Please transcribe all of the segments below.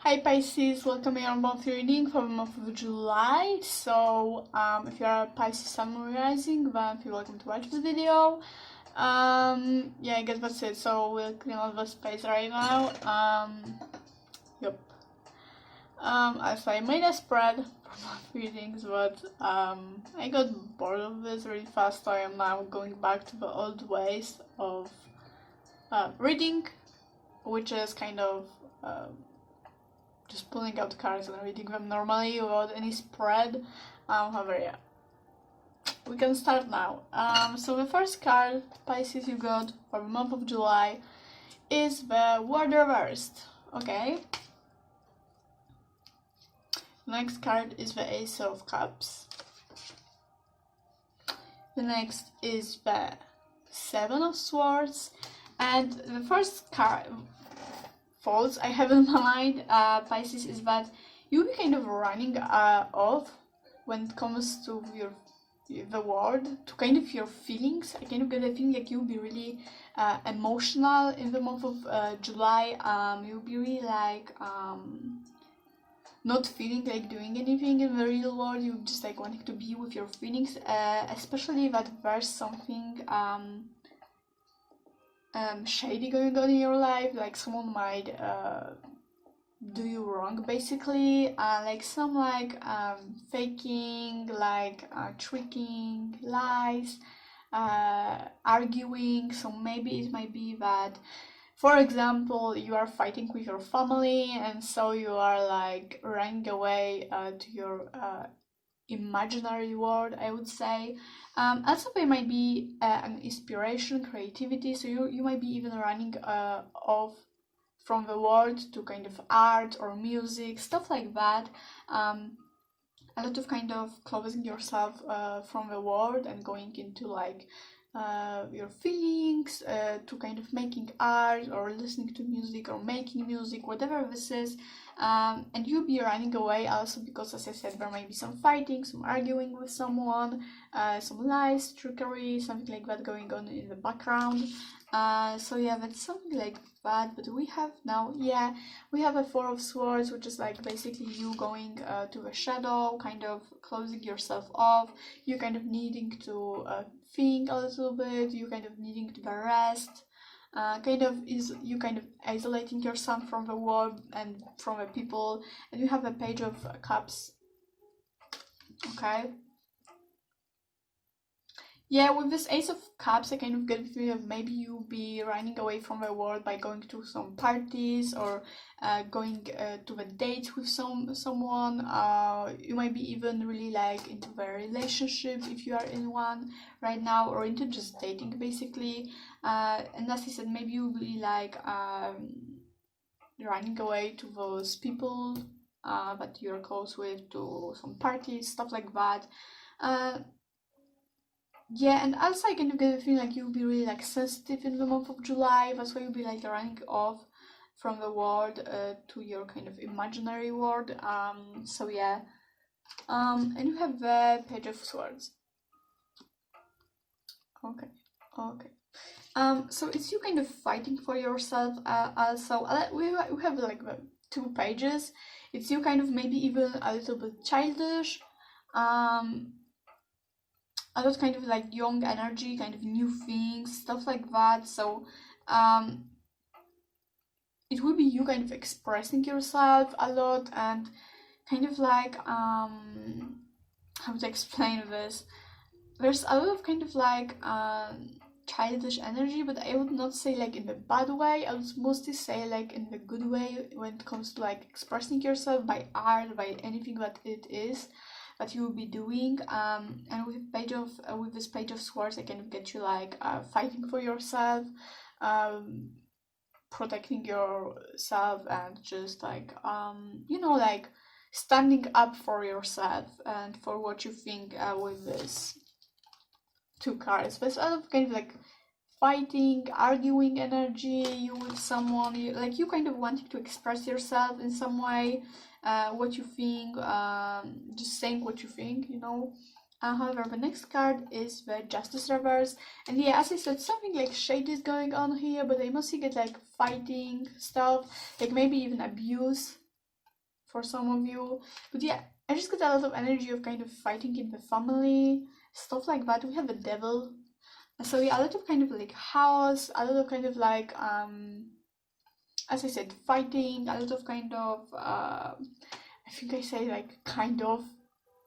Hi Pisces, welcome here on monthly reading for the month of July. So, if you are a Pisces Sun Moon Rising, then feel welcome to watch this video. Yeah, I guess that's it. So we'll clean all the space right now. Yep. So I made a spread for month readings, but I got bored of this really fast. So I am now going back to the old ways of reading, which is kind of just pulling out cards and reading them normally without any spread. However, yeah, we can start now. So the first card, Pisces, you got for the month of July is the World Reversed. Okay. Next card is the Ace of Cups. The next is the Seven of Swords, and the first card faults I have in my mind, Pisces, is that you'll be kind of running off when it comes to the world, to kind of your feelings. I kind of get a feeling like you'll be really emotional in the month of July. You'll be really like not feeling like doing anything in the real world. You just like wanting to be with your feelings, especially that there's something shady going on in your life, like someone might do you wrong basically, like some like faking, like tricking, lies, arguing. So maybe it might be that, for example, you are fighting with your family and so you are like running away to your imaginary world, I would say. Also there might be an inspiration, creativity, so you might be even running off from the world to kind of art or music, stuff like that. A lot of kind of closing yourself from the world and going into like your feelings, to kind of making art or listening to music or making music, whatever this is. And you'll be running away also because, as I said, there might be some fighting, some arguing with someone, some lies, trickery, something like that going on in the background. So yeah, that's something like that. But we have now, yeah, we have a Four of Swords, which is like basically you going to the shadow, kind of closing yourself off, you kind of needing to think a little bit, you kind of needing to rest, kind of is you kind of isolating yourself from the world and from the people. And you have a Page of Cups. Okay. Yeah, with this Ace of Cups, I kind of get the feeling of maybe you'll be running away from the world by going to some parties or going to a date with someone. You might be even really like into a relationship if you are in one right now, or into just dating basically. And as I said, maybe you'll be like running away to those people that you're close with, to some parties, stuff like that. Yeah, and also I kind of get a feeling like you'll be really like sensitive in the month of July. That's why you'll be like running off from the world to your kind of imaginary world. So yeah. And you have the Page of Swords. Okay. So it's you kind of fighting for yourself. Also, we have like the two pages. It's you kind of maybe even a little bit childish. A lot kind of like young energy, kind of new things, stuff like that. So it will be you kind of expressing yourself a lot and kind of like how to explain this. There's a lot of kind of like childish energy, but I would not say like in the bad way. I would mostly say like in the good way when it comes to like expressing yourself by art, by anything that it is that you will be doing. And with this Page of Swords, I kind of get you like fighting for yourself, protecting yourself, and just like like standing up for yourself and for what you think. With this two cards, there's a lot of kind of like fighting, arguing energy. You with someone, you kind of wanting to express yourself in some way, what you think, just saying what you think, However, the next card is the Justice Reverse, and yeah, as I said, something like shady is going on here, but I mostly get like fighting stuff, like maybe even abuse. for some of you. But yeah, I just get a lot of energy of kind of fighting in the family, stuff like that. We have the devil. So yeah, a lot of kind of like house, a lot of kind of like as I said, fighting, a lot of kind of I think I say like kind of,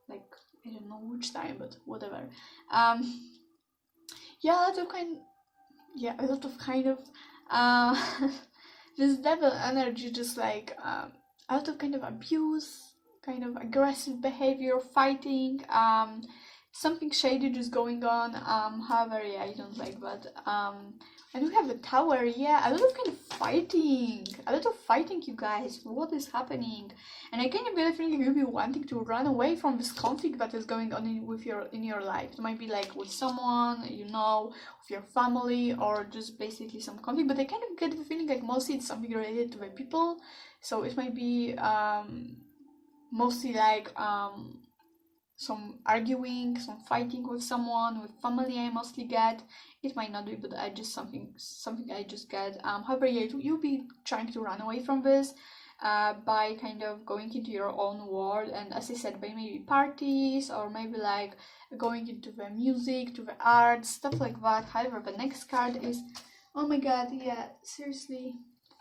like I don't know which time, but whatever. Yeah, a lot of kind of this devil energy, just like a lot of kind of abuse, kind of aggressive behavior, fighting, something shady just going on. However, yeah, I don't like that. And we have a tower, yeah, a lot of kind of fighting, you guys. What is happening? And I kind of get a feeling you'll be wanting to run away from this conflict that is going on in your life. It might be like with someone, you know, with your family, or just basically some conflict. But I kind of get the feeling like mostly it's something related to the people. So it might be mostly like some arguing, some fighting with someone, with family. I mostly get. It might not be, but I just something I just get. However, yeah, you'll be trying to run away from this by kind of going into your own world, and as I said, by maybe parties, or maybe like going into the music, to the arts, stuff like that. However, the next card is, oh my god, yeah, seriously,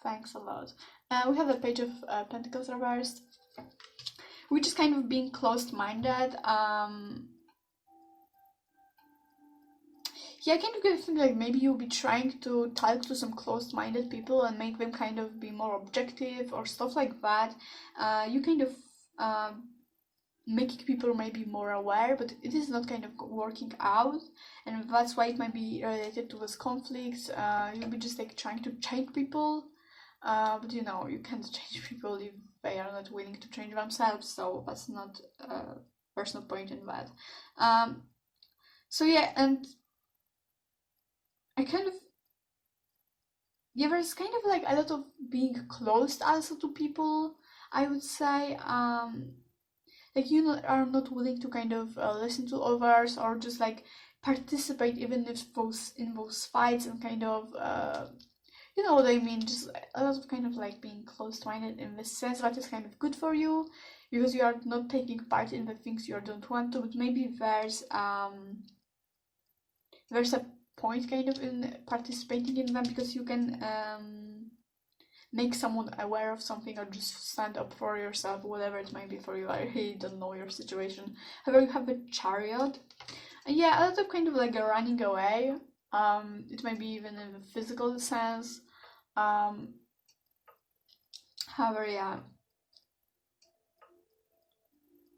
thanks a lot. We have a Page of Pentacles reversed, which is kind of being closed-minded. Yeah, I kind of get a feeling like maybe you'll be trying to talk to some closed-minded people and make them kind of be more objective or stuff like that. You kind of making people maybe more aware, but it is not kind of working out, and that's why it might be related to this conflicts. You'll be just like trying to change people, but you know, you can't change people if they are not willing to change themselves, so that's not there's no point in that. So yeah, and I kind of, yeah, there's kind of like a lot of being closed also to people, I would say. Like you are not willing to kind of listen to others, or just like participate even if in those fights, and kind of you know what I mean, just a lot of kind of like being closed-minded in the sense that is kind of good for you, because you are not taking part in the things you don't want to, but maybe there's a point kind of in participating in them, because you can make someone aware of something, or just stand up for yourself, whatever it might be for you. I really don't know your situation. However, you have a Chariot, and yeah, a lot of kind of like a running away. It might be even in a physical sense. However, yeah,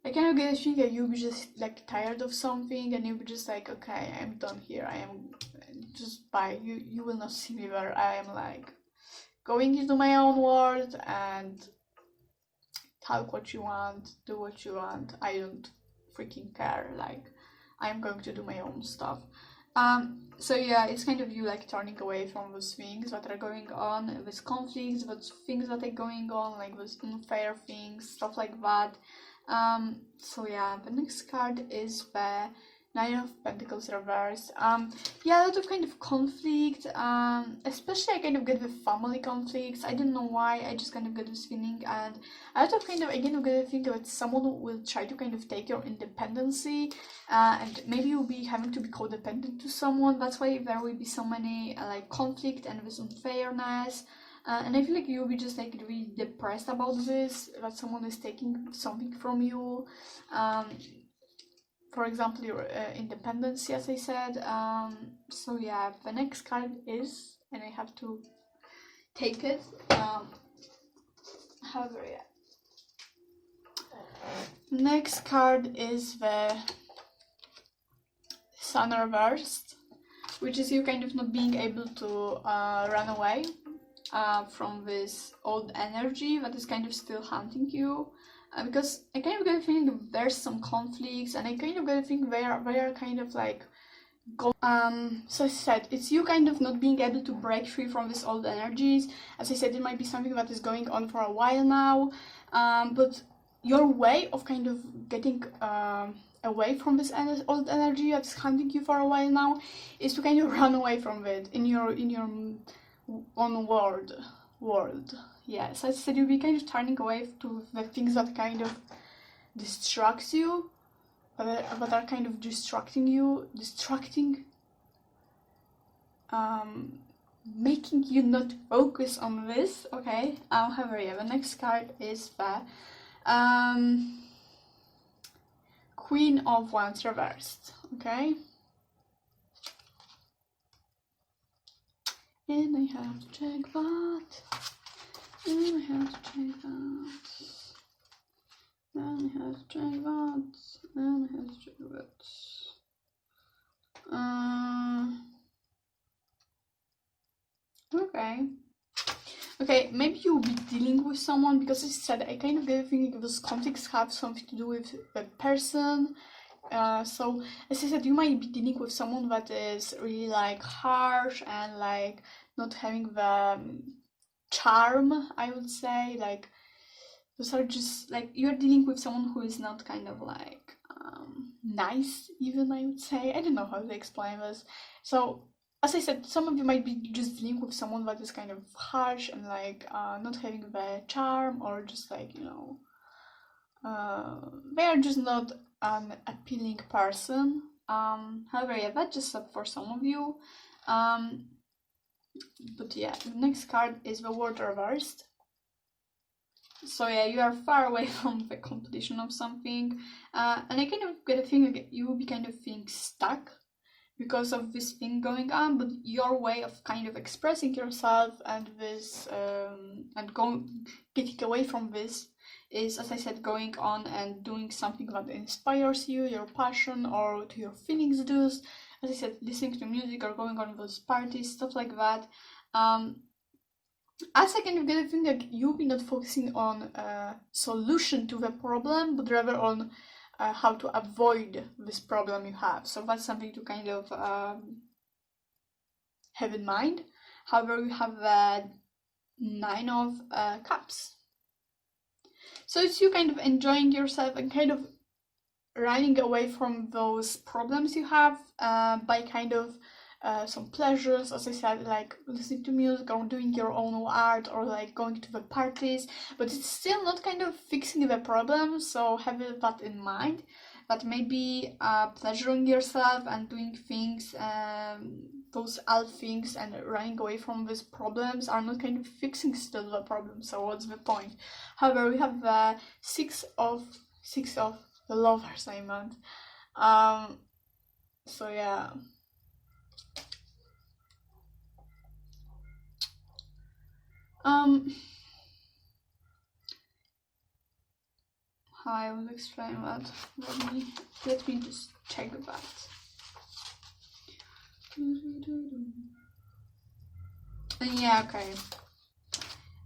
I kind of get a feeling that you'll be just like tired of something, and you'll be just like, okay, I'm done here. I am just bye. You will not see me where I am like going into my own world and talk what you want, do what you want. I don't freaking care. Like, I'm going to do my own stuff. So yeah, it's kind of you like turning away from those things that are going on, these conflicts, those things that are going on, like those unfair things, stuff like that. So yeah, the next card is the Nine of Pentacles reversed. Yeah, a lot of kind of conflict, especially I kind of get the family conflicts. I don't know why, I just kind of get this feeling, and a lot of kind of, I kind of get a feeling that someone will try to kind of take your independency, and maybe you'll be having to be codependent to someone. That's why there will be so many like conflict and this unfairness. And I feel like you'll be just like really depressed about this, that someone is taking something from you. For example, your independence, as I said. So yeah, the next card is, and I have to take it. However, yeah. Next card is the Sun reversed, which is you kind of not being able to run away from this old energy that is kind of still hunting you. Because I kind of get a feeling there's some conflicts, and I kind of get a feeling they are kind of like so as I said, it's you kind of not being able to break free from these old energies. As I said, it might be something that is going on for a while now, but your way of kind of getting away from this old energy that's hunting you for a while now is to kind of run away from it in your own world. yeah, so as I said, you'll be kind of turning away to the things that kind of distracts you, but are kind of distracting you, making you not focus on this. Okay. However, yeah, the next card is the Queen of Wands reversed. Okay. And I have to check that. And I have to check that. And I have to check that. And I have to check that. Okay. Okay, maybe you'll be dealing with someone, because as I said, I kind of get a feeling those conflicts have something to do with the person. So as I said, you might be dealing with someone that is really like harsh and like not having the charm, I would say. Like those are just like, you're dealing with someone who is not kind of like nice, even, I would say. I don't know how to explain this. So as I said, some of you might be just dealing with someone that is kind of harsh and like not having the charm, or just like, you know, they are just not an appealing person. However, yeah, that's just up for some of you. But yeah, the next card is the World reversed. So yeah, you are far away from the completion of something, and I kind of get a feeling like you will be kind of feeling stuck because of this thing going on, but your way of kind of expressing yourself and this getting away from this is, as I said, going on and doing something that inspires you, your passion, or to your feelings does. As I said, listening to music or going on those parties, stuff like that. As I kind of get a feeling like you'll be not focusing on a solution to the problem, but rather on how to avoid this problem you have. So that's something to kind of have in mind. However, we have the Nine of Cups. So it's you kind of enjoying yourself and kind of running away from those problems you have by kind of some pleasures, as I said, like listening to music or doing your own art or like going to the parties, but it's still not kind of fixing the problem. So have that in mind, that maybe pleasuring yourself and doing things, those odd things, and running away from these problems are not kind of fixing still the problem. So what's the point? However, we have the six of the Lovers, I meant. So yeah. How I will explain that. Let me just check that. And yeah, okay.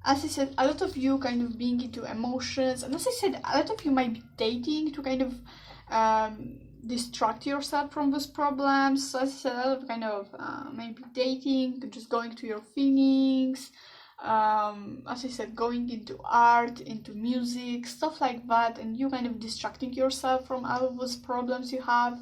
As I said, a lot of you kind of being into emotions, and as I said, a lot of you might be dating to kind of distract yourself from those problems. So as I said, a lot of kind of maybe dating, just going to your feelings, as I said, going into art, into music, stuff like that, and you kind of distracting yourself from all of those problems you have.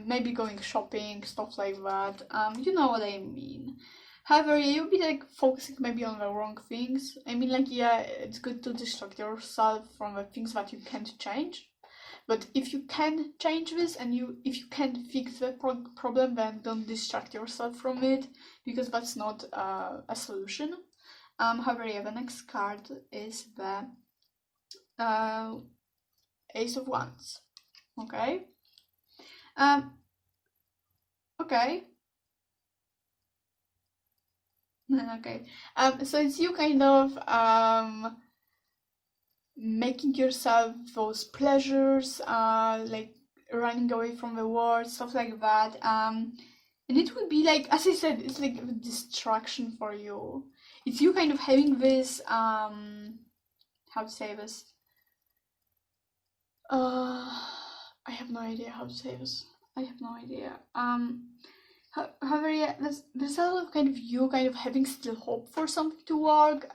Maybe going shopping, stuff like that. You know what I mean. However, you'll be like focusing maybe on the wrong things. I mean, like, yeah, it's good to distract yourself from the things that you can't change. But if you can change this and if you can fix the problem, then don't distract yourself from it, because that's not a solution. However, yeah, the next card is the Ace of Wands. Okay. Okay. Okay. So it's you kind of making yourself those pleasures, like running away from the world, stuff like that. And it would be like, as I said, it's like a distraction for you. It's you kind of having this, how to say this? I have no idea how to say this. I have no idea. However, yeah, there's a lot of kind of you kind of having still hope for something to work,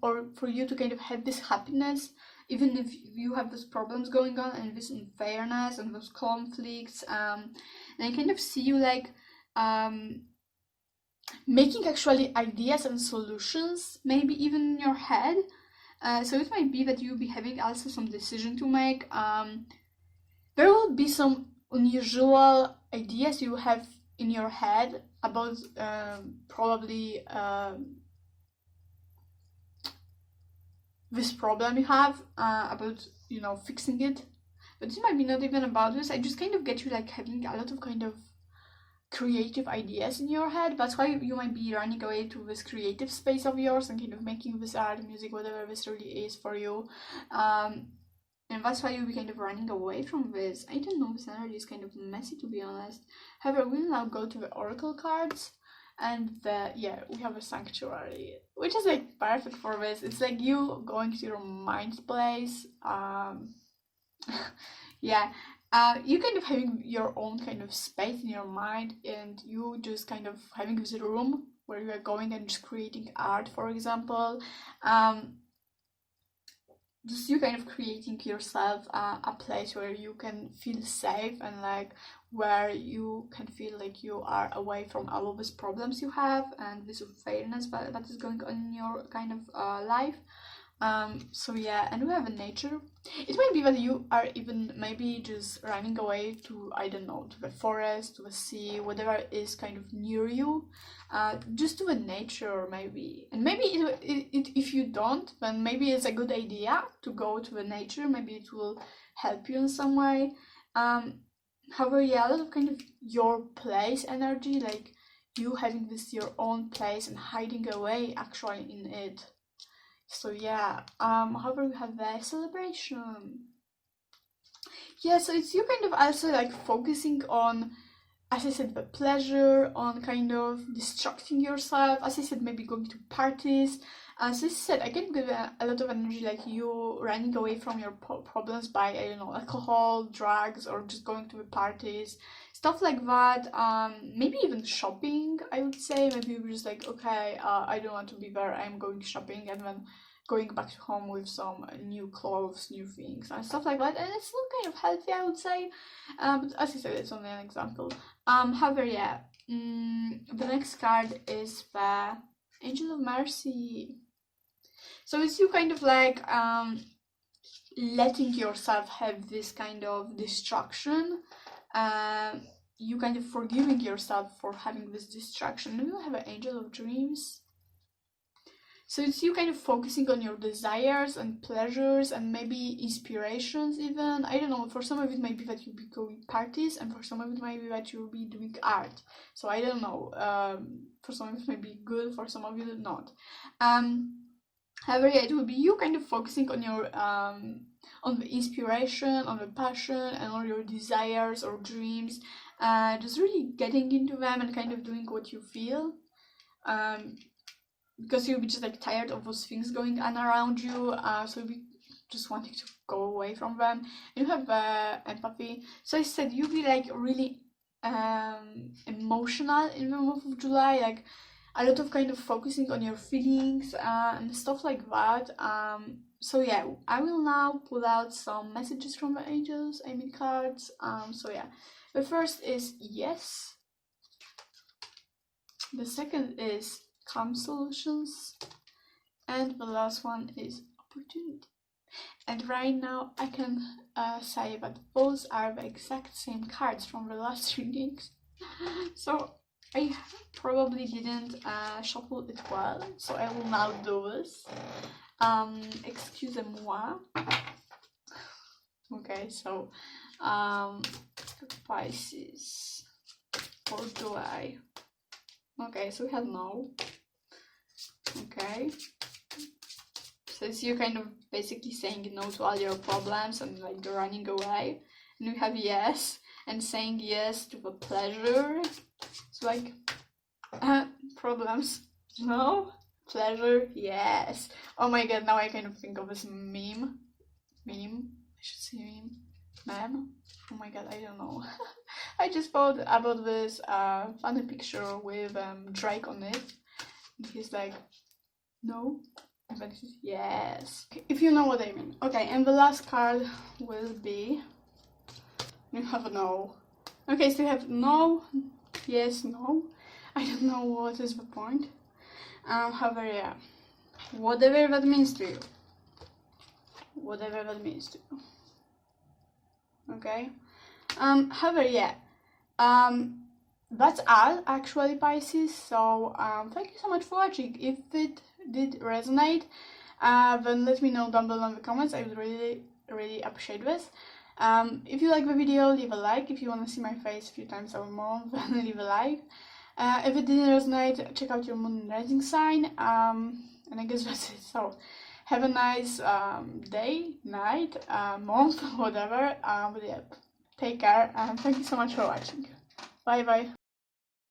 or for you to kind of have this happiness, even if you have those problems going on and this unfairness and those conflicts. And I kind of see you like making actually ideas and solutions, maybe even in your head. So it might be that you'll be having also some decision to make. There will be some unusual ideas you have in your head about probably this problem you have, about, you know, fixing it. But it might be not even about this. I just kind of get you like having a lot of kind of creative ideas in your head. That's why you might be running away to this creative space of yours and kind of making this art, music, whatever this really is for you. And that's why you'll be kind of running away from this. I don't know, this energy is kind of messy, to be honest. However, we'll now go to the oracle cards. And we have a sanctuary, which is like perfect for this. It's like you going to your mind place. You kind of having your own kind of space in your mind, and you just kind of having this room where you are going and just creating art, for example. Just you kind of creating yourself a place where you can feel safe, and like where you can feel like you are away from all of these problems you have and this unfairness that is going on in your kind of life. And we have a nature. It might be that you are even maybe just running away to, I don't know, to the forest, to the sea, whatever is kind of near you, just to the nature maybe. And maybe if you don't, then maybe it's a good idea to go to the nature. Maybe it will help you in some way. However, a lot of kind of your place energy, like you having this your own place and hiding away actually in it. So however, we have the celebration. So it's you kind of also like focusing on, as I said, the pleasure, on kind of distracting yourself. As I said, maybe going to parties. As I said, I can give a lot of energy, like you running away from your problems by, I don't know, alcohol, drugs, or just going to the parties, stuff like that. Maybe even shopping, I would say. Maybe you're just like, okay, I don't want to be there, I'm going shopping, and then going back to home with some new clothes, new things, and stuff like that. And it's still kind of healthy, I would say. But as I said, it's only an example. However, the next card is the Angel of Mercy. So it's you kind of like letting yourself have this kind of distraction. You kind of forgiving yourself for having this distraction. You have an Angel of Dreams. So it's you kind of focusing on your desires and pleasures and maybe inspirations even. I don't know, for some of it might be that you'll be going parties, and for some of it might be that you'll be doing art. So I don't know, for some of it might be good, for some of it not. However, it will be you kind of focusing on your on the inspiration, on the passion, and on your desires or dreams. Just really getting into them and kind of doing what you feel. Because you'll be just like tired of those things going on around you, so you'll be just wanting to go away from them. And you have empathy. So I said you'll be like really emotional in the month of July, like a lot of kind of focusing on your feelings and stuff like that. I will now pull out some messages from the angels, cards. The first is yes. The second is calm solutions, and the last one is opportunity. And right now I can say that those are the exact same cards from the last readings. So I probably didn't shuffle it well, so I will now do this. Excusez-moi. Okay, so Pisces for July. Okay, so we have no. Okay, so it's you kind of basically saying no to all your problems and like you're running away. And we have yes, and saying yes to the pleasure. It's like problems, no, pleasure, yes. Oh my god, now I kind of think of this meme, I should say meme. Oh my god, I don't know. I just thought about this funny picture with Drake on it. And he's like, no, and then he's yes. If you know what I mean. Okay, and the last card will be, you have a no. Okay, so you have no, yes, no. I don't know what is the point. However, yeah, whatever that means to you. Whatever that means to you. Okay. However, yeah. That's all actually, Pisces. So thank you so much for watching. If it did resonate, then let me know down below in the comments. I would really appreciate this. If you like the video, leave a like. If you want to see my face a few times or more, then leave a like. If it didn't resonate, check out your moon and rising sign. And I guess that's it. So have a nice day, night, month, whatever. But yeah, take care, and thank you so much for watching. Bye bye.